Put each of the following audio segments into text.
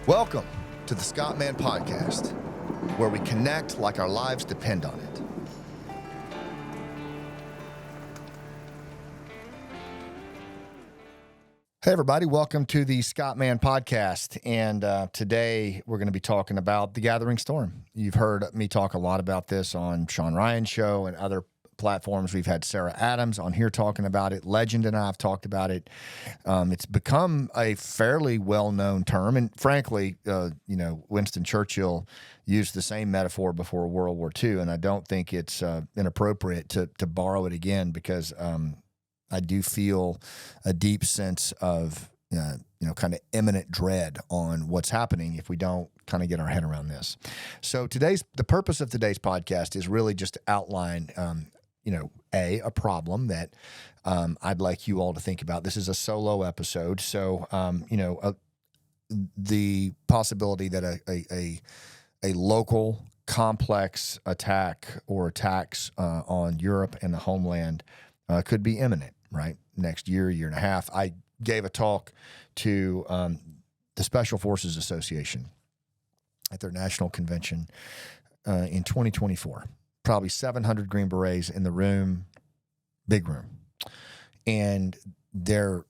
Welcome to the Scott Mann Podcast, where we connect like our lives depend on it. Hey, everybody. Welcome to the Scott Mann Podcast. And today we're going to be talking about the gathering storm. You've heard me talk a lot about this on Sean Ryan's show and other platforms. We've had Sarah Adams on here talking about it. Legend and I have talked about it. It's become a fairly well-known term. And frankly, Winston Churchill used the same metaphor before World War II. And I don't think it's inappropriate to borrow it again because I do feel a deep sense of, kind of imminent dread on what's happening if we don't kind of get our head around this. So the purpose of today's podcast is really just to outline, a problem that I'd like you all to think about. This is a solo episode. So, the possibility that a local complex attack or attacks on Europe and the homeland could be imminent, right? Next year and a half. I gave a talk to the Special Forces Association at their national convention in 2024. Probably 700 Green Berets in the room, big room. And their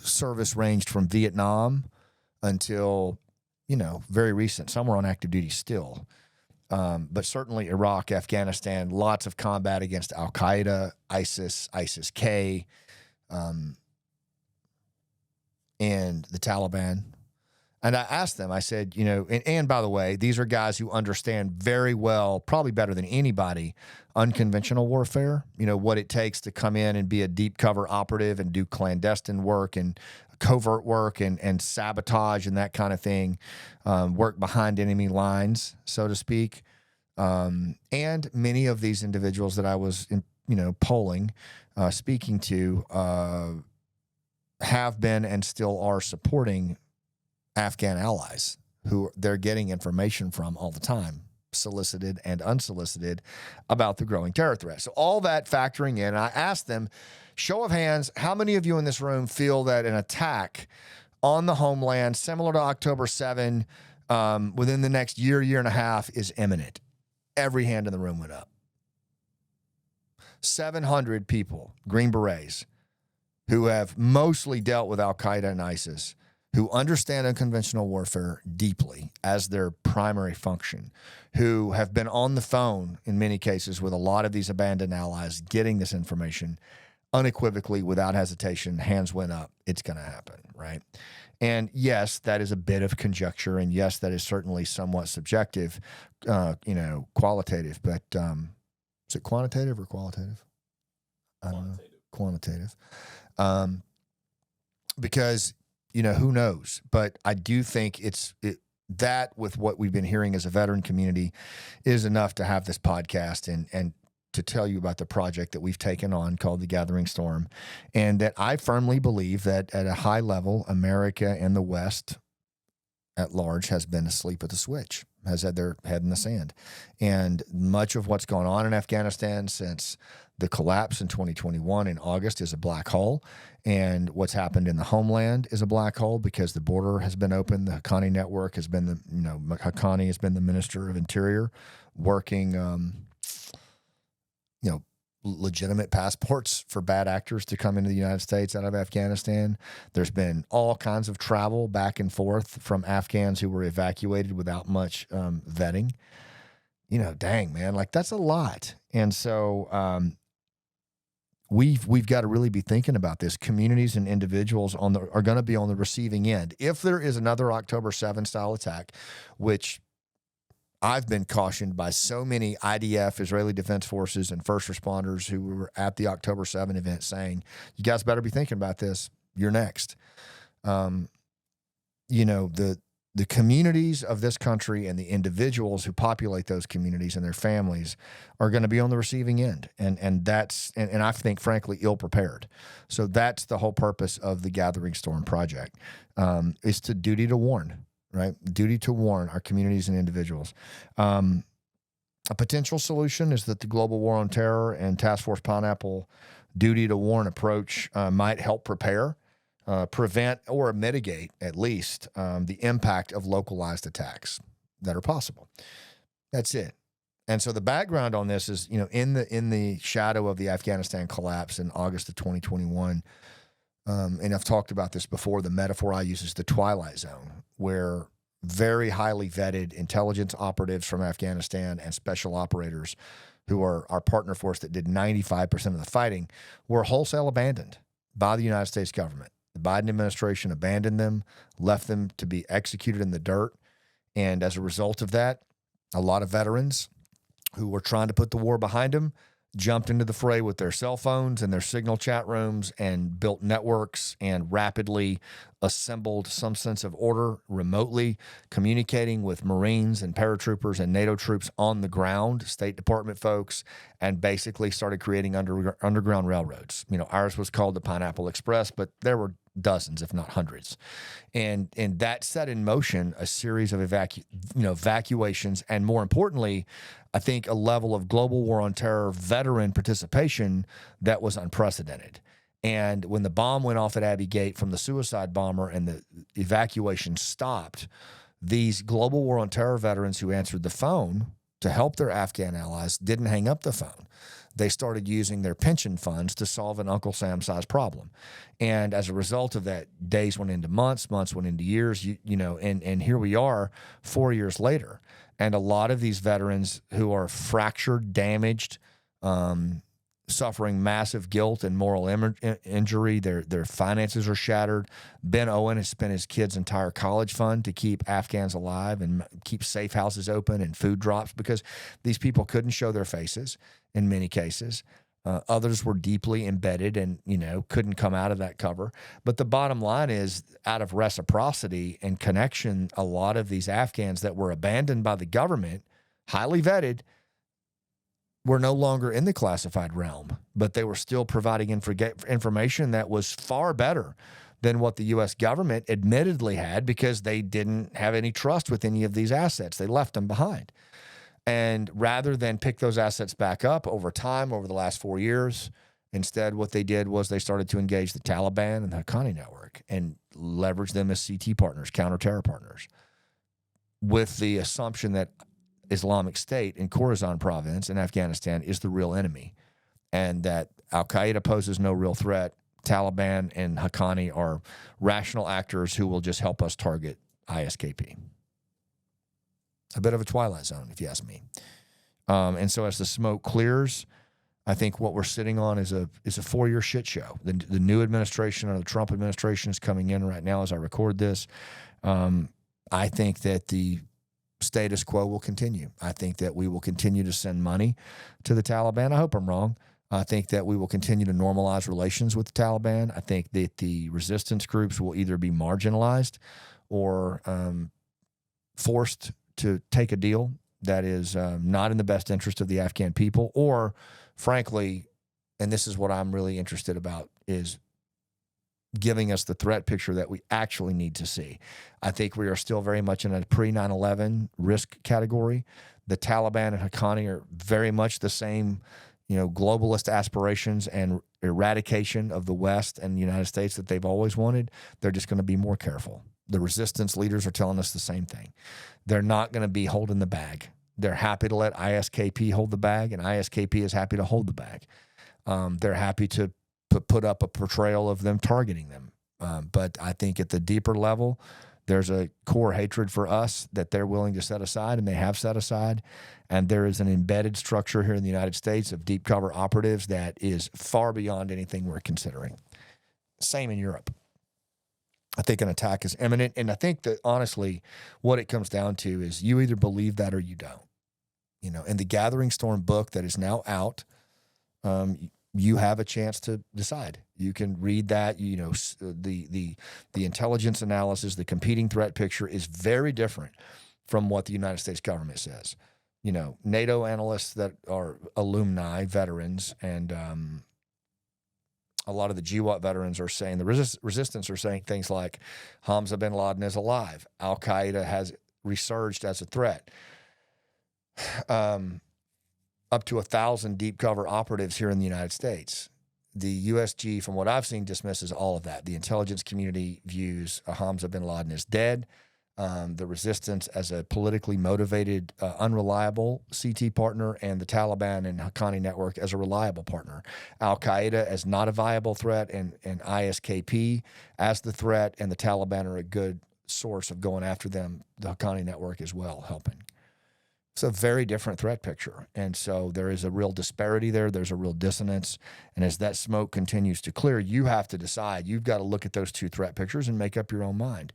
service ranged from Vietnam until, very recent. Some were on active duty still. But certainly Iraq, Afghanistan, lots of combat against Al-Qaeda, ISIS, ISIS-K, and the Taliban. And I asked them, I said, and by the way, these are guys who understand very well, probably better than anybody, unconventional warfare, what it takes to come in and be a deep cover operative and do clandestine work and covert work and sabotage and that kind of thing, work behind enemy lines, so to speak. And many of these individuals that I was, polling, speaking to, have been and still are supporting Afghan allies who they're getting information from all the time, solicited and unsolicited, about the growing terror threat. So all that factoring in, I asked them, show of hands, how many of you in this room feel that an attack on the homeland, similar to October 7, within the next year and a half is imminent? Every hand in the room went up. 700 people, Green Berets, who have mostly dealt with Al-Qaeda and ISIS, who understand unconventional warfare deeply as their primary function, who have been on the phone in many cases with a lot of these abandoned allies, getting this information unequivocally, without hesitation, hands went up. It's going to happen, right? And yes, that is a bit of conjecture, and yes, that is certainly somewhat subjective, qualitative, but is it quantitative or qualitative? I don't know. Quantitative. Because who knows? But I do think that with what we've been hearing as a veteran community is enough to have this podcast and to tell you about the project that we've taken on called The Gathering Storm. And that I firmly believe that at a high level, America and the West at large has been asleep at the switch, has had their head in the sand. And much of what's gone on in Afghanistan since the collapse in 2021 in August is a black hole. And what's happened in the homeland is a black hole because the border has been open. The Haqqani network has been Haqqani has been the Minister of Interior working, legitimate passports for bad actors to come into the United States out of Afghanistan. There's been all kinds of travel back and forth from Afghans who were evacuated without much vetting. Dang, man, that's a lot. And so we've got to really be thinking about this. Communities and individuals are going to be on the receiving end. If there is another October 7 style attack, which I've been cautioned by so many IDF, Israeli Defense Forces, and first responders who were at the October 7 event saying, you guys better be thinking about this. You're next. The communities of this country and the individuals who populate those communities and their families are going to be on the receiving end. And I think, frankly, ill prepared. So that's the whole purpose of the Gathering Storm project, is to duty to warn. Right? Duty to warn our communities and individuals. A potential solution is that the Global War on Terror and Task Force Pineapple duty to warn approach might help prepare prevent or mitigate at least the impact of localized attacks that are possible. That's it. And so the background on this is, in the shadow of the Afghanistan collapse in August of 2021, and I've talked about this before, the metaphor I use is the Twilight Zone, where very highly vetted intelligence operatives from Afghanistan and special operators who are our partner force that did 95% of the fighting were wholesale abandoned by the United States government. The Biden administration abandoned them, left them to be executed in the dirt. And as a result of that, a lot of veterans who were trying to put the war behind them jumped into the fray with their cell phones and their signal chat rooms and built networks and rapidly assembled some sense of order remotely, communicating with Marines and paratroopers and NATO troops on the ground, State Department folks, and basically started creating underground railroads. Ours was called the Pineapple Express, but there were dozens, if not hundreds. And that set in motion a series of evacuations, and more importantly, I think a level of global war on terror veteran participation that was unprecedented. And when the bomb went off at Abbey Gate from the suicide bomber and the evacuation stopped, these global war on terror veterans who answered the phone to help their Afghan allies didn't hang up the phone. They started using their pension funds to solve an Uncle Sam-sized problem. And as a result of that, days went into months, months went into years, and here we are 4 years later. And a lot of these veterans who are fractured, damaged, suffering massive guilt and moral injury, their finances are shattered. Ben Owen has spent his kid's entire college fund to keep Afghans alive and keep safe houses open and food drops because these people couldn't show their faces in many cases. Others were deeply embedded and, couldn't come out of that cover. But the bottom line is, out of reciprocity and connection, a lot of these Afghans that were abandoned by the government, highly vetted, were no longer in the classified realm, but they were still providing information that was far better than what the U.S. government admittedly had because they didn't have any trust with any of these assets. They left them behind. And rather than pick those assets back up over time, over the last 4 years, instead what they did was they started to engage the Taliban and the Haqqani network and leverage them as CT partners, counter-terror partners, with the assumption that Islamic State in Khorasan province in Afghanistan is the real enemy, and that Al-Qaeda poses no real threat. Taliban and Haqqani are rational actors who will just help us target ISKP. A bit of a Twilight Zone, if you ask me. And so as the smoke clears, I think what we're sitting on is a 4-year shit show. The new administration, or the Trump administration, is coming in right now as I record this. I think that the status quo will continue. I think that we will continue to send money to the Taliban. I hope I'm wrong. I think that we will continue to normalize relations with the Taliban. I think that the resistance groups will either be marginalized or forced to take a deal that is not in the best interest of the Afghan people, or frankly, and this is what I'm really interested about, is giving us the threat picture that we actually need to see. I think we are still very much in a pre-9/11 risk category. The Taliban and Haqqani are very much the same, globalist aspirations and eradication of the West and the United States that they've always wanted. They're just going to be more careful. The resistance leaders are telling us the same thing. They're not going to be holding the bag. They're happy to let ISKP hold the bag, and ISKP is happy to hold the bag. They're happy to put up a portrayal of them targeting them. But I think at the deeper level, there's a core hatred for us that they're willing to set aside, and they have set aside. And there is an embedded structure here in the United States of deep cover operatives that is far beyond anything we're considering. Same in Europe. I think an attack is imminent. And I think that, honestly, what it comes down to is you either believe that or you don't. In the Gathering Storm book that is now out, you have a chance to decide. You can read that. The intelligence analysis, the competing threat picture is very different from what the United States government says. NATO analysts that are alumni, veterans, and a lot of the GWAT veterans are saying, the resistance are saying things like Hamza bin Laden is alive. Al-Qaeda has resurged as a threat. Up to 1,000 deep cover operatives here in the United States. the USG, from what I've seen, dismisses all of that. The intelligence community views Hamza bin Laden as dead. The resistance as a politically motivated, unreliable CT partner, and the Taliban and Haqqani network as a reliable partner. Al-Qaeda as not a viable threat, and ISKP as the threat, and the Taliban are a good source of going after them, the Haqqani network as well, helping. It's a very different threat picture. And so there is a real disparity there. There's a real dissonance. And as that smoke continues to clear, you have to decide. You've got to look at those two threat pictures and make up your own mind.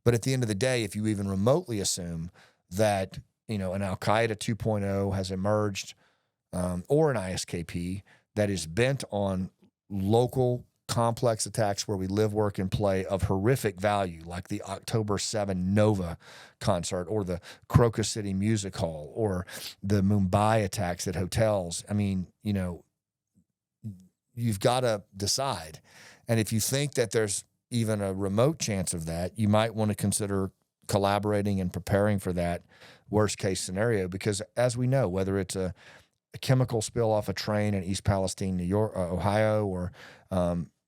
But at the end of the day, if you even remotely assume that, an Al-Qaeda 2.0 has emerged, or an ISKP that is bent on local complex attacks where we live, work, and play of horrific value, like the October 7 Nova concert or the Crocus City Music Hall or the Mumbai attacks at hotels, you've got to decide. And if you think that there's even a remote chance of that, you might want to consider collaborating and preparing for that worst case scenario, because as we know, whether it's a chemical spill off a train in East Palestine, New York, Ohio, or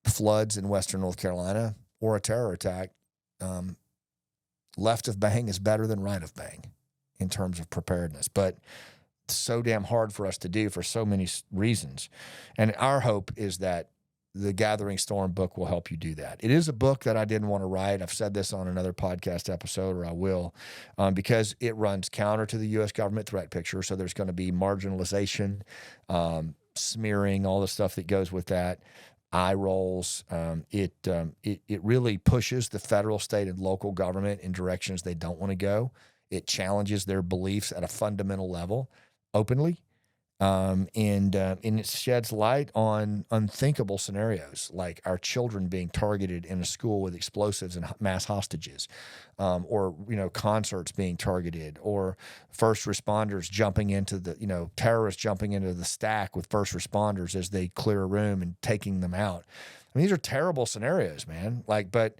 floods in Western North Carolina, or a terror attack, left of bang is better than right of bang in terms of preparedness. But it's so damn hard for us to do for so many reasons. And our hope is that the Gathering Storm book will help you do that. It is a book that I didn't want to write. I've said this on another podcast episode, or I will, because it runs counter to the U.S. government threat picture. So there's going to be marginalization, smearing, all the stuff that goes with that, eye rolls. It really pushes the federal, state, and local government in directions they don't want to go. It challenges their beliefs at a fundamental level openly. And it sheds light on unthinkable scenarios, like our children being targeted in a school with explosives and mass hostages, or concerts being targeted, or first responders jumping into the terrorists jumping into the stack with first responders as they clear a room and taking them out. I mean, these are terrible scenarios, man. But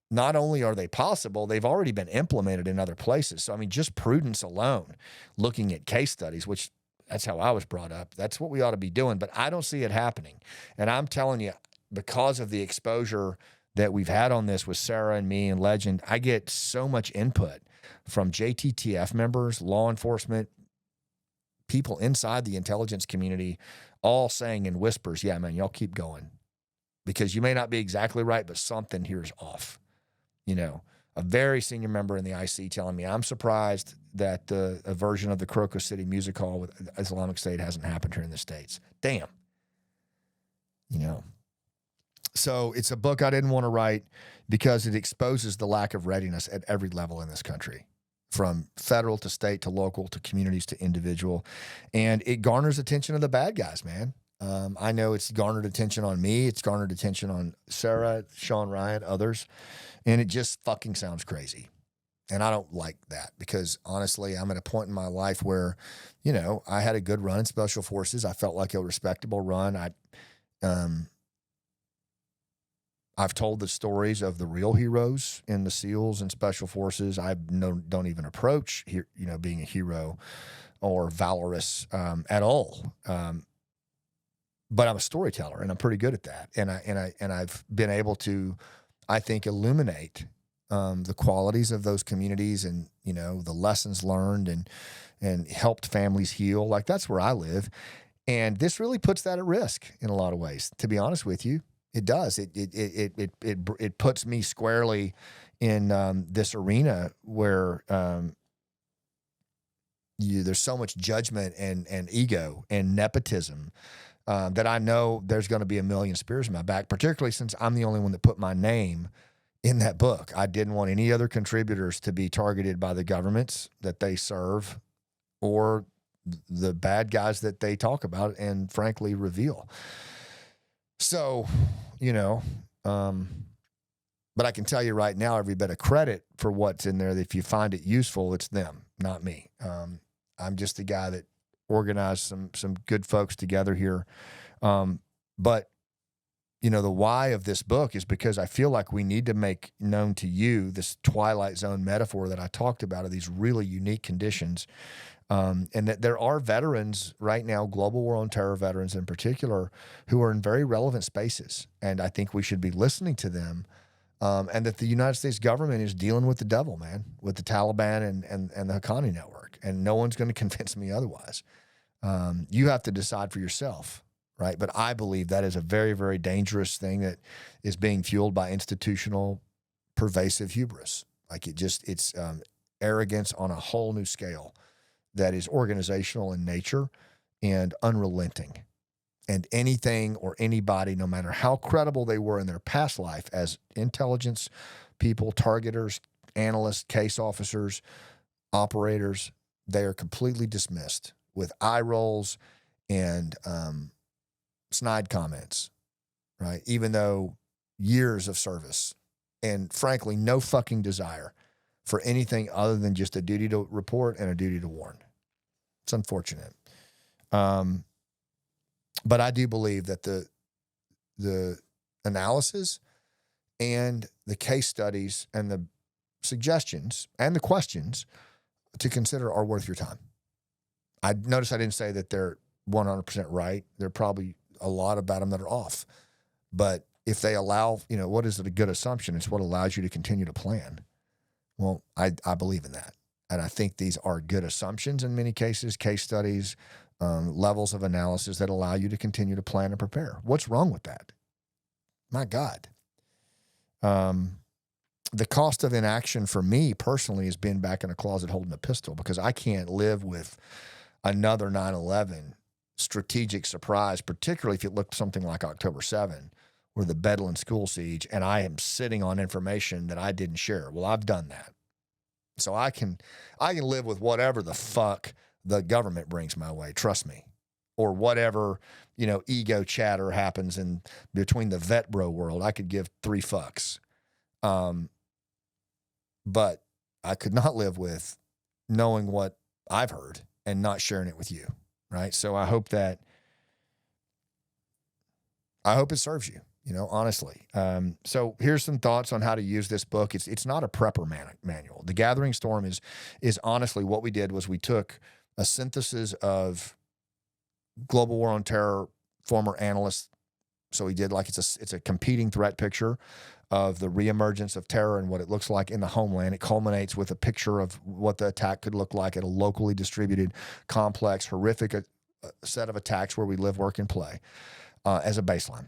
not only are they possible, they've already been implemented in other places. So I mean, just prudence alone, looking at case studies, which that's how I was brought up. That's what we ought to be doing, but I don't see it happening. And I'm telling you, because of the exposure that we've had on this with Sarah and me and Legend, I get so much input from JTTF members, law enforcement, people inside the intelligence community, all saying in whispers, yeah, man, y'all keep going. Because you may not be exactly right, but something here is off. A very senior member in the IC telling me, I'm surprised that a version of the Crocus City Music Hall with Islamic State hasn't happened here in the States. Damn. So it's a book I didn't want to write because it exposes the lack of readiness at every level in this country, from federal to state to local to communities to individual. And it garners attention of the bad guys, man. I know it's garnered attention on me. It's garnered attention on Sarah, Sean Ryan, others. And it just fucking sounds crazy. And I don't like that because, honestly, I'm at a point in my life where, I had a good run in Special Forces. I felt like a respectable run. I've told the stories of the real heroes in the SEALs and Special Forces. I don't even approach, being a hero or valorous at all. But I'm a storyteller, and I'm pretty good at that. And I've been able to, I think, illuminate the qualities of those communities and, the lessons learned and helped families heal. Like, that's where I live. And this really puts that at risk in a lot of ways, to be honest with you. It does. It puts me squarely in this arena where there's so much judgment and ego and nepotism that I know there's going to be a million spears in my back, particularly since I'm the only one that put my name in that book. I didn't want any other contributors to be targeted by the governments that they serve or the bad guys that they talk about and frankly reveal. So, but I can tell you right now, every bit of credit for what's in there, that if you find it useful, it's them, not me. I'm just the guy that organized some good folks together here. But the why of this book is because I feel like we need to make known to you this Twilight Zone metaphor that I talked about of these really unique conditions. And that there are veterans right now, global war on terror veterans in particular, who are in very relevant spaces. And I think we should be listening to them. And that the United States government is dealing with the devil, man, with the Taliban and the Haqqani network. And no one's going to convince me otherwise. You have to decide for yourself, right? But I believe that is a very, very dangerous thing that is being fueled by institutional, pervasive hubris. Like it's arrogance on a whole new scale that is organizational in nature and unrelenting. And anything or anybody, no matter how credible they were in their past life as intelligence people, targeters, analysts, case officers, operators, they are completely dismissed with eye rolls and snide comments, right? Even though years of service and, frankly, no fucking desire for anything other than just a duty to report and a duty to warn. It's unfortunate. But I do believe that the analysis and the case studies and the suggestions and the questions to consider are worth your time. I notice I didn't say that they're 100% right. There are probably a lot about them that are off. But if they allow, what is it, a good assumption? It's what allows you to continue to plan. Well, I believe in that. And I think these are good assumptions in many cases, case studies, levels of analysis that allow you to continue to plan and prepare. What's wrong with that? My God. The cost of inaction for me personally has been back in a closet holding a pistol, because I can't live with another 9/11 strategic surprise, particularly if it looked something like October 7, or the Bedouin school siege, and I am sitting on information that I didn't share. Well, I've done that. So I can live with whatever the fuck the government brings my way, trust me. Or whatever, ego chatter happens in between the vet bro world. I could give 3 fucks. But I could not live with knowing what I've heard and not sharing it with you, right? So I hope it serves you, honestly. So here's some thoughts on how to use this book. It's not a prepper manual. The Gathering Storm is honestly what we did was we took a synthesis of global war on terror former analysts. So he did it's a competing threat picture of the reemergence of terror and what it looks like in the homeland. It culminates with a picture of what the attack could look like at a locally distributed, complex, horrific set of attacks where we live, work, and play as a baseline.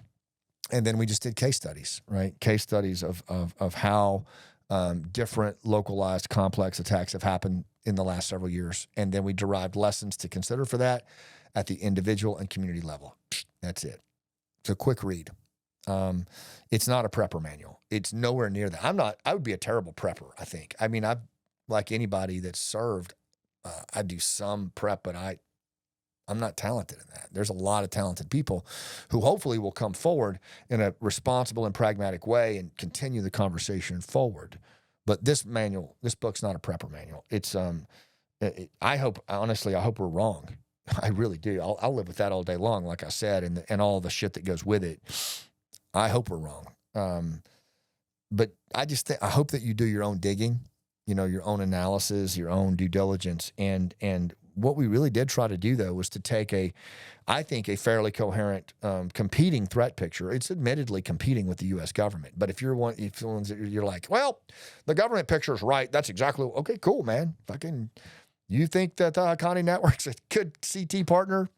And then we just did case studies, right? Case studies of how different localized complex attacks have happened in the last several years. And then we derived lessons to consider for that at the individual and community level. That's it. It's a quick read. It's not a prepper manual. It's nowhere near that. I would be a terrible prepper, I think. I mean, like anybody that's served, I do some prep, but I'm not talented in that. There's a lot of talented people who hopefully will come forward in a responsible and pragmatic way and continue the conversation forward. But this book's not a prepper manual. It's, I hope we're wrong. I really do. I'll live with that all day long, like I said, and all the shit that goes with it. I hope we're wrong. But I hope that you do your own digging, your own analysis, your own due diligence. And what we really did try to do, though, was to take I think a fairly coherent competing threat picture. It's admittedly competing with the U.S. government. But if you're you're like, well, the government picture is right. That's exactly, okay, cool, man. You think that the Haqqani network's a good CT partner?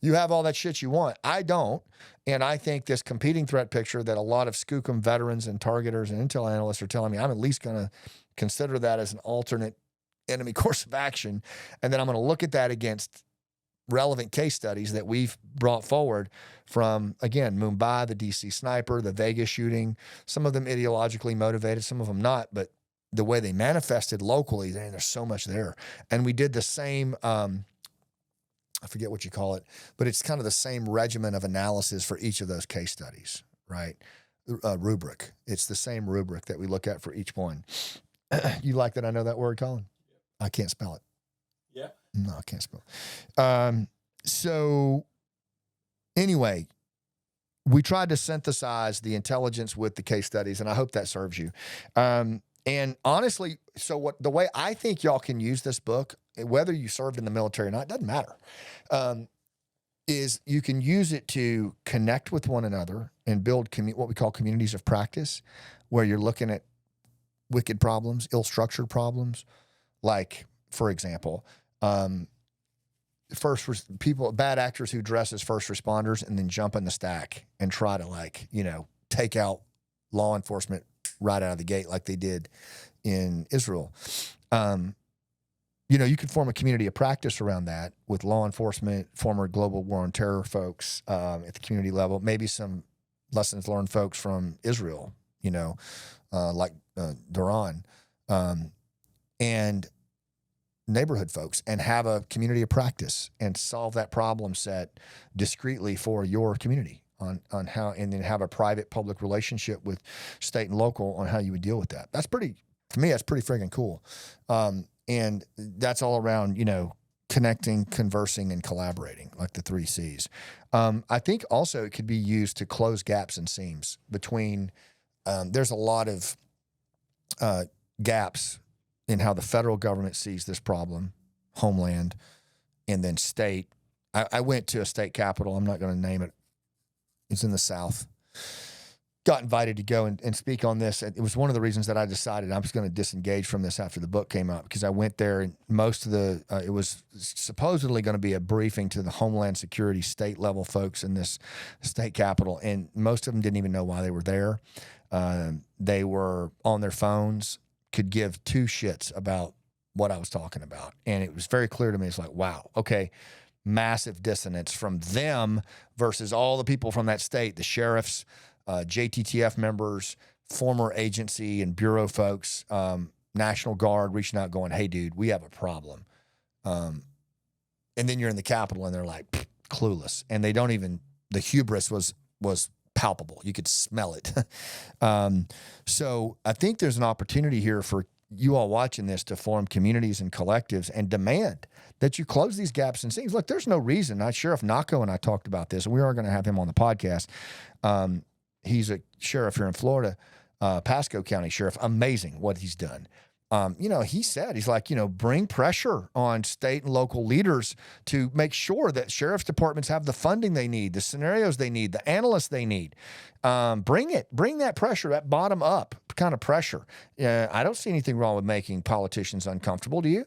You have all that shit you want. I don't. And I think this competing threat picture that a lot of Skookum veterans and targeters and intel analysts are telling me, I'm at least going to consider that as an alternate enemy course of action. And then I'm going to look at that against relevant case studies that we've brought forward from, again, Mumbai, the DC sniper, the Vegas shooting, some of them ideologically motivated, some of them not, but the way they manifested locally, there's so much there. And we did the same, I forget what you call it, but it's kind of the same regimen of analysis for each of those case studies, right? Rubric. It's the same rubric that we look at for each one. You like that I know that word, Colin? I can't spell it. Yeah. No, I can't spell it. So anyway, we tried to synthesize the intelligence with the case studies, and I hope that serves you. And honestly, so the way I think y'all can use this book, whether you served in the military or not, doesn't matter, is you can use it to connect with one another and build what we call communities of practice, where you're looking at wicked problems, ill-structured problems, like, for example, bad actors who dress as first responders and then jump in the stack and try to take out law enforcement right out of the gate like they did in Israel. You could form a community of practice around that with law enforcement, former global war on terror folks at the community level, maybe some lessons learned folks from Israel, like Duran, and neighborhood folks, and have a community of practice and solve that problem set discreetly for your community on how, and then have a private public relationship with state and local on how you would deal with that. That's pretty friggin' cool. And that's all around, connecting, conversing, and collaborating, like the 3 C's. I think also it could be used to close gaps and seams between, there's a lot of gaps in how the federal government sees this problem, Homeland, and then state. I went to a state capital. I'm not going to name it. It's in the South. Got invited to go and speak on this. It was one of the reasons that I decided I was going to disengage from this after the book came out, because I went there and most of it was supposedly going to be a briefing to the Homeland Security state level folks in this state capital, and most of them didn't even know why they were there. They were on their phones, could give 2 shits about what I was talking about. And it was very clear to me. It's like, wow, okay, massive dissonance from them versus all the people from that state, the sheriffs, JTTF members, former agency and bureau folks, National Guard reaching out going, hey, dude, we have a problem. And then you're in the Capitol and they're like clueless. And they don't even, the hubris was palpable. You could smell it. So I think there's an opportunity here for you all watching this to form communities and collectives and demand that you close these gaps and seams. Look, there's no reason. Sheriff Naco and I talked about this, and we are going to have him on the podcast. He's a sheriff here in Florida, Pasco County Sheriff. Amazing what he's done. He said, he's like, bring pressure on state and local leaders to make sure that sheriff's departments have the funding they need, the scenarios they need, the analysts they need. Bring that pressure, that bottom up kind of pressure. I don't see anything wrong with making politicians uncomfortable. Do you?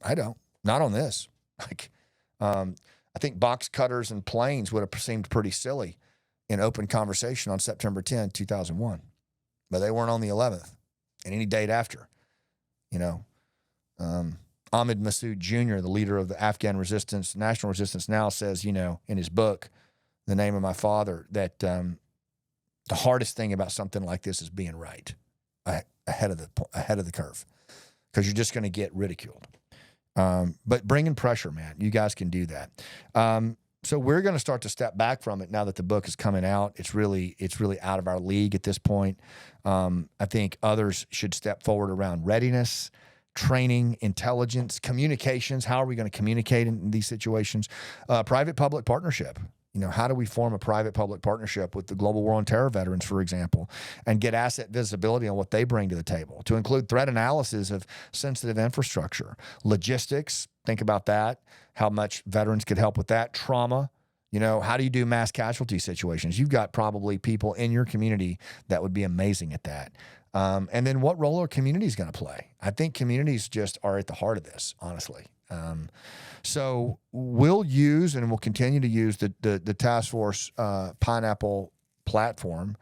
I don't. Not on this. I think box cutters and planes would have seemed pretty silly in open conversation on September 10, 2001, but they weren't on the 11th. And any date after, Ahmed Massoud Jr., the leader of the Afghan resistance, national resistance now, says, in his book, The Name of My Father, that the hardest thing about something like this is being right ahead of the curve, because you're just going to get ridiculed. But bringing pressure, man, you guys can do that. So we're going to start to step back from it now that the book is coming out. It's really out of our league at this point. I think others should step forward around readiness, training, intelligence, communications. How are we going to communicate in these situations? Private-public partnership. How do we form a private-public partnership with the global war on terror veterans, for example, and get asset visibility on what they bring to the table, to include threat analysis of sensitive infrastructure, logistics. Think about that, how much veterans could help with that. Trauma, how do you do mass casualty situations? You've got probably people in your community that would be amazing at that. And then what role are communities going to play? I think communities just are at the heart of this, honestly. So we'll use and we'll continue to use the Task Force Pineapple platform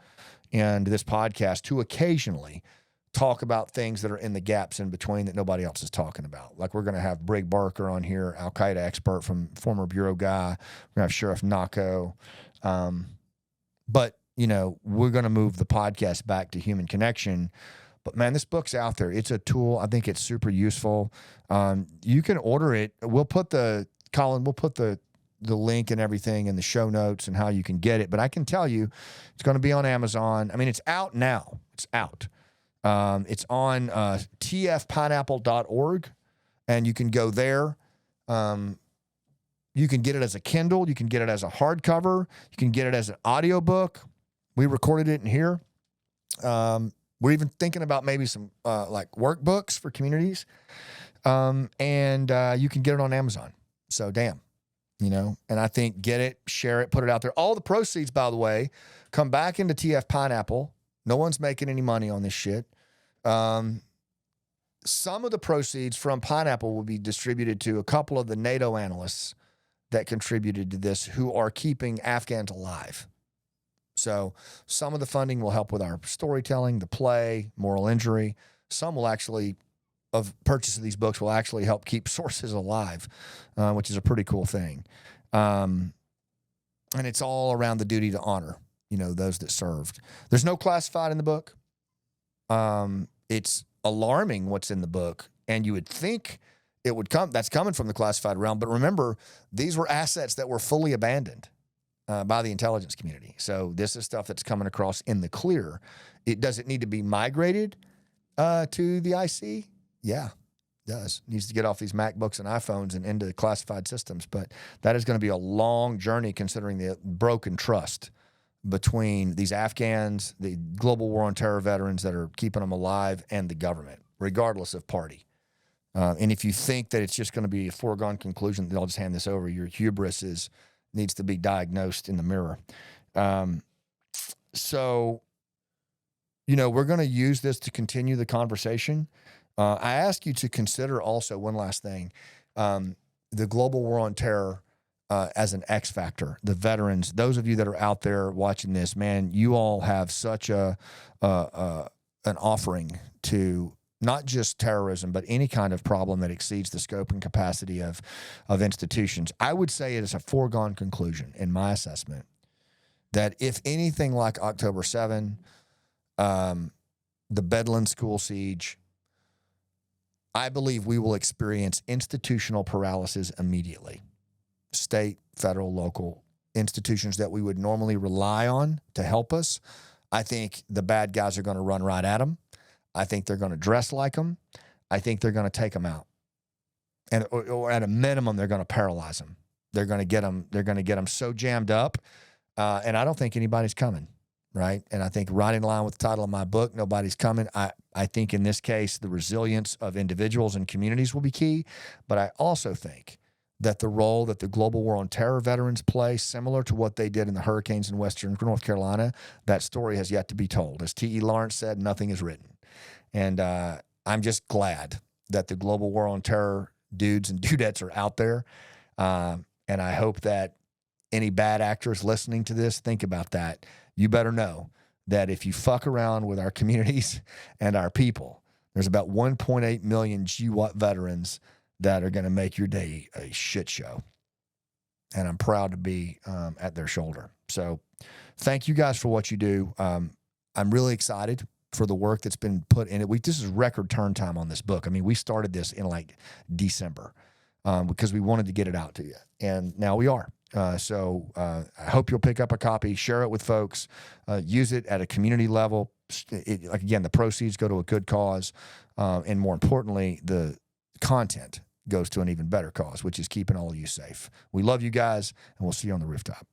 and this podcast to occasionally talk about things that are in the gaps in between that nobody else is talking about. Like we're going to have Brig Barker on here, Al-Qaeda expert from former bureau guy. We're going to have Sheriff Naco. But, we're going to move the podcast back to human connection. But, man, this book's out there. It's a tool. I think it's super useful. You can order it. We'll put the link and everything in the show notes and how you can get it. But I can tell you it's going to be on Amazon. I mean, it's out now. It's out. It's on tfpineapple.org, and you can go there. You can get it as a Kindle. You can get it as a hardcover. You can get it as an audiobook. We recorded it in here. We're even thinking about maybe some like workbooks for communities. And you can get it on Amazon. So damn, and I think get it, share it, put it out there. All the proceeds, by the way, come back into TF Pineapple. No one's making any money on this shit. Some of the proceeds from Pineapple will be distributed to a couple of the NATO analysts that contributed to this who are keeping Afghans alive. So some of the funding will help with our storytelling, the play, moral injury. Some will actually, of purchase of these books, will actually help keep sources alive, which is a pretty cool thing. And it's all around the duty to honor, those that served. There's no classified in the book. It's alarming what's in the book, and you would think it would come. That's coming from the classified realm. But remember, these were assets that were fully abandoned by the intelligence community. So this is stuff that's coming across in the clear. Does it need to be migrated to the IC? Yeah, it does. It needs to get off these MacBooks and iPhones and into classified systems. But that is going to be a long journey considering the broken trust between these Afghans, the global war on terror veterans that are keeping them alive, and the government, regardless of party. And if you think that it's just going to be a foregone conclusion that I'll just hand this over, your hubris needs to be diagnosed in the mirror. So, we're going to use this to continue the conversation. I ask you to consider also one last thing, the global war on terror as an X factor. The veterans, those of you that are out there watching this, man, you all have such an offering to not just terrorism, but any kind of problem that exceeds the scope and capacity of institutions. I would say it is a foregone conclusion in my assessment that if anything like October 7, the Bedouin school siege, I believe we will experience institutional paralysis immediately. State, federal, local institutions that we would normally rely on to help us. I think the bad guys are going to run right at them. I think they're going to dress like them. I think they're going to take them out. Or at a minimum, they're going to paralyze them. They're going to get them. They're going to get them so jammed up. And I don't think anybody's coming, right? And I think right in line with the title of my book, nobody's coming. I think in this case, the resilience of individuals and communities will be key. But I also think that the role that the global war on terror veterans play, similar to what they did in the hurricanes in Western North Carolina, that story has yet to be told. As T.E. Lawrence said, nothing is written. And I'm just glad that the global war on terror dudes and dudettes are out there. And I hope that any bad actors listening to this, think about that. You better know that if you fuck around with our communities and our people, there's about 1.8 million GWAT veterans that are going to make your day a shit show. And I'm proud to be at their shoulder. So thank you guys for what you do. I'm really excited for the work that's been put in it. This is record turn time on this book. I mean, we started this in like December because we wanted to get it out to you. And now we are. So I hope you'll pick up a copy, share it with folks, use it at a community level. Like again, the proceeds go to a good cause. And more importantly, the content goes to an even better cause, which is keeping all of you safe. We love you guys, and we'll see you on the rooftop.